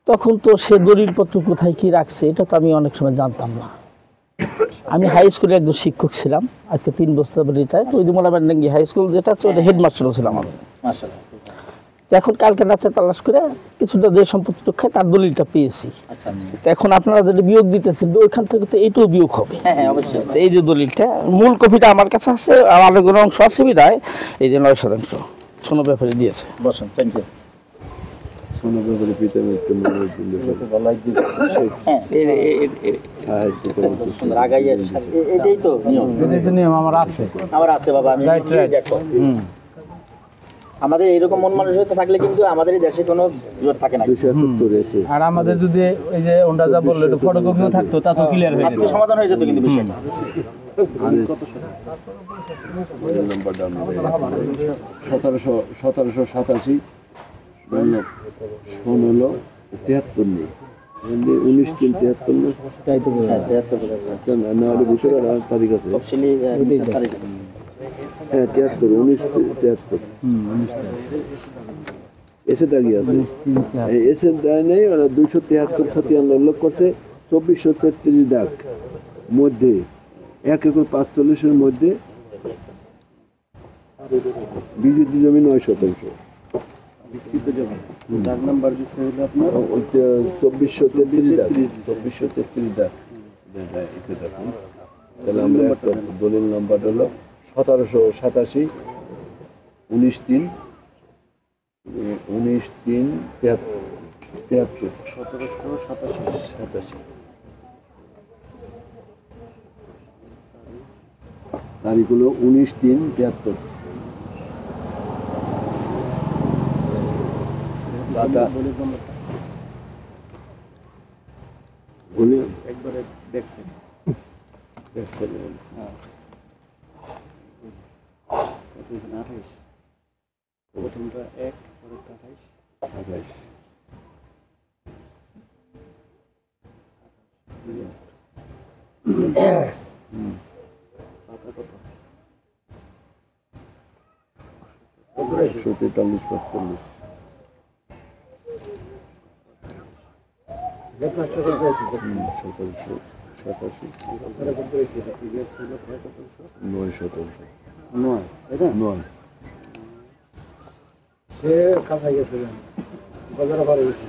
তখন তো সে দলিলপত্র কোথায় কি রাখছে এটা তো আমি অনেক সময় জানতাম না। আমি হাই স্কুলে একজন শিক্ষক ছিলাম, আজকে 3 বছর রিটায়ার্ড। ওই মোলাবান্ডাঙ্গি হাই স্কুল যেটা আছে ওটা হেডমাস্টারও ছিলাম আমি। এখন কালকে রাতে তালাশ করে কিছুটা যে সম্পত্তি রক্ষায় তার দলিলটা পেয়েছি। এখন আপনারা যদি বিয়োগ দিতেছেন ওইখান থেকে তো এইটাও বিয়োগ হবে। এই যে দলিলটা মূল কপিটা আমার কাছে আছে, আমার কোনো অংশ আছে বিদায় এই যে 9% সোনো ব্যাপারে দিয়েছে। বসেন, থ্যাংক ইউ। এটাই তো নিয়ম আমার আছে বাবা। আমি দেখো আমাদের এইরকম মন মানসিকতা থাকলে কিন্তু আমাদের এই দেশে কোনো বিরোধ থাকে না। আর আমাদের যদি এই যে ওন্ডা যা বললো একটু ফটোকপিও থাকতো তা তো ক্লিয়ার হয়ে আজকে সমাধান হয়ে যেত কিন্তু বিষয়টা। 1787 1673 নেই 1973 না চাইতো 73 না আর ভিতরে আর তারিখ আছে অপশনালি তারিখ আছে। হ্যাঁ 73 1973 এসে দাগি আছে। এসে দায় নেই, ওরা 273 খতিয়ান উল্লেখ করছে। 2433 দাগ মধ্যে 1 একর 45 মধ্যে বিদ্যুৎ জমি 9%। ডাক নাম্বার দিচ্ছে হলো আপনার 2433 দাগ 2433 দাগ। তাহলে আমরা একটা দলিল নাম্বার হলো 1787 19-3 1787 তারিখ হলো 19-3-73। দাদা বলে একবারে দেখছেন দেখছেন 28 প্রথমটা 1 পরেরটা 28 143-45 সে কাছাই গেছে বাজারে পারে গেছে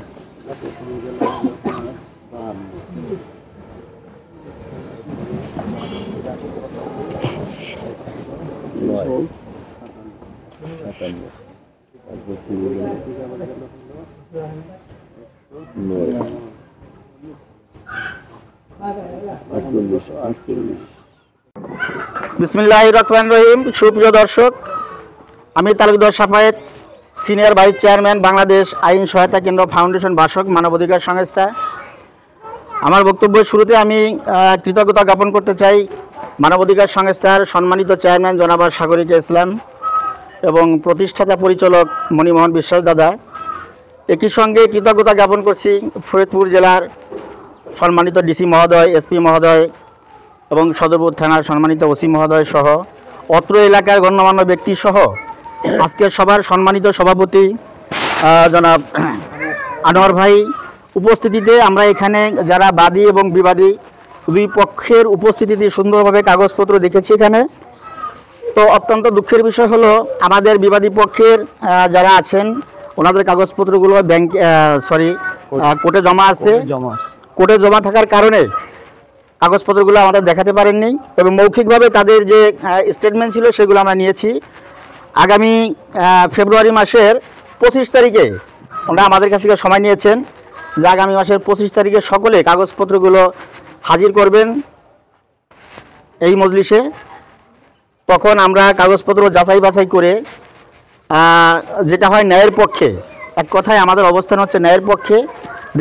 বিসমিল্লাহির রহমানির রহিম। সুপ্রিয় দর্শক, আমি Talukdar Safayet, senior vice chairman, Bangladesh আইন সহায়তা কেন্দ্র ফাউন্ডেশন বাসক মানবাধিকার সংস্থা। আমার বক্তব্যের শুরুতে আমি কৃতজ্ঞতা জ্ঞাপন করতে চাই মানবাধিকার সংস্থার সম্মানিত চেয়ারম্যান জনাব সাগরিক ইসলাম এবং প্রতিষ্ঠাতা পরিচালক মণিমোহন বিশ্বাস দাদা। একই সঙ্গে কৃতজ্ঞতা জ্ঞাপন করছি ফরিদপুর জেলার সম্মানিত ডিসি মহোদয়, এসপি মহোদয় এবং সদরপুর থানার সম্মানিত ওসি মহোদয় সহ অত্র এলাকার গণ্যমান্য ব্যক্তি সহ আজকের সভার সম্মানিত সভাপতি জনাব আনোয়ার ভাই উপস্থিতিতে আমরা এখানে যারা বাদী এবং বিবাদী দুই পক্ষের উপস্থিতিতে সুন্দরভাবে কাগজপত্র দেখেছি এখানে। তো অত্যন্ত দুঃখের বিষয় হলো আমাদের বিবাদী পক্ষের যারা আছেন ওনাদের কাগজপত্রগুলো কোর্টে জমা আছে। কোর্টে জমা থাকার কারণে কাগজপত্রগুলো আমাদের দেখাতে পারেননি এবং মৌখিকভাবে তাদের যে স্টেটমেন্ট ছিল সেগুলো আমরা নিয়েছি। আগামী ফেব্রুয়ারি মাসের 25 তারিখে ওনারা আমাদের কাছ থেকে সময় নিয়েছেন যে আগামী মাসের 25 তারিখে সকলে কাগজপত্রগুলো হাজির করবেন এই মজলিসে। তখন আমরা কাগজপত্র যাচাই বাছাই করে যেটা হয় ন্যায়ের পক্ষে, এক কথায় আমাদের অবস্থান হচ্ছে ন্যায়ের পক্ষে,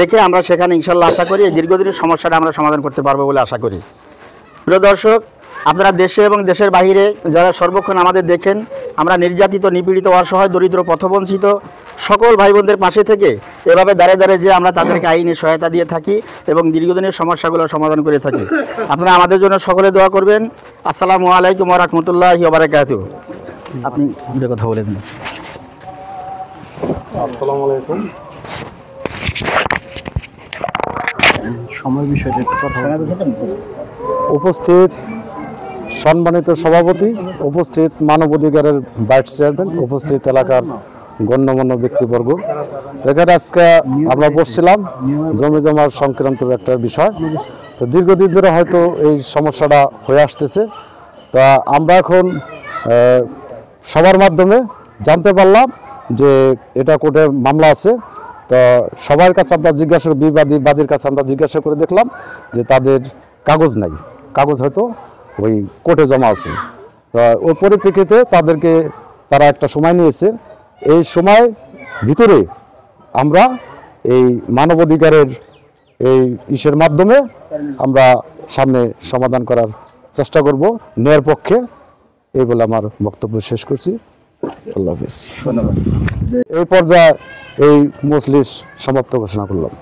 দেখে আমরা সেখানে ইনশাল্লাহ আশা করি এই দীর্ঘদিনের সমস্যাটা আমরা সমাধান করতে পারবো বলে আশা করি। প্রিয় দর্শক, আপনারা দেশে এবং দেশের বাইরে যারা সর্বক্ষণ আমাদের দেখেন, আমরা নির্যাতিত, নিপীড়িত, অসহায়, দরিদ্র, পথবঞ্চিত সকল ভাই বোনদের পাশে থেকে এভাবে দাঁড়ে দাঁড়ে যে আমরা তাদেরকে আইনি সহায়তা দিয়ে থাকি এবং দীর্ঘদিনের সমস্যাগুলো সমাধান করে থাকি। আপনারা আমাদের জন্য সকলে দোয়া করবেন। আসসালামু আলাইকুম ওয়া রাহমাতুল্লাহি ওয়া বারাকাতুহু। আপনি যে কথা বলে দিন। আসসালামু আলাইকুম। সময় বিষয়টা একটু কথা বলবেন। উপস্থিত সম্মানিত সভাপতি, উপস্থিত মানবাধিকারের ভাইস চেয়ারম্যান, উপস্থিত এলাকার গণ্যমান্য ব্যক্তিবর্গ, এখানে আজকে আমরা বসছিলাম জমি জমার সংক্রান্ত একটা বিষয়। তো দীর্ঘদিন ধরে হয়তো এই সমস্যাটা হয়ে আসতেছে। তা আমরা এখন সবার মাধ্যমে জানতে পারলাম যে এটা কোর্টে মামলা আছে। তো সবার কাছে আমরা জিজ্ঞাসা, বাদীর কাছে আমরা জিজ্ঞাসা করে দেখলাম যে তাদের কাগজ নাই, কাগজ হয়তো ওই কোর্টে জমা আছে। তো ওই পরিপ্রেক্ষিতে তাদেরকে তারা একটা সময় নিয়েছে, এই সময় ভিতরে আমরা এই মানবাধিকারের এই ইসের মাধ্যমে আমরা সামনে সমাধান করার চেষ্টা করব ন্যায়ের পক্ষে। এই বলে আমার বক্তব্য শেষ করছি। আল্লাহ হাফেজ। এই পর্যায়ে এই মজলিস সমাপ্ত ঘোষণা করলাম।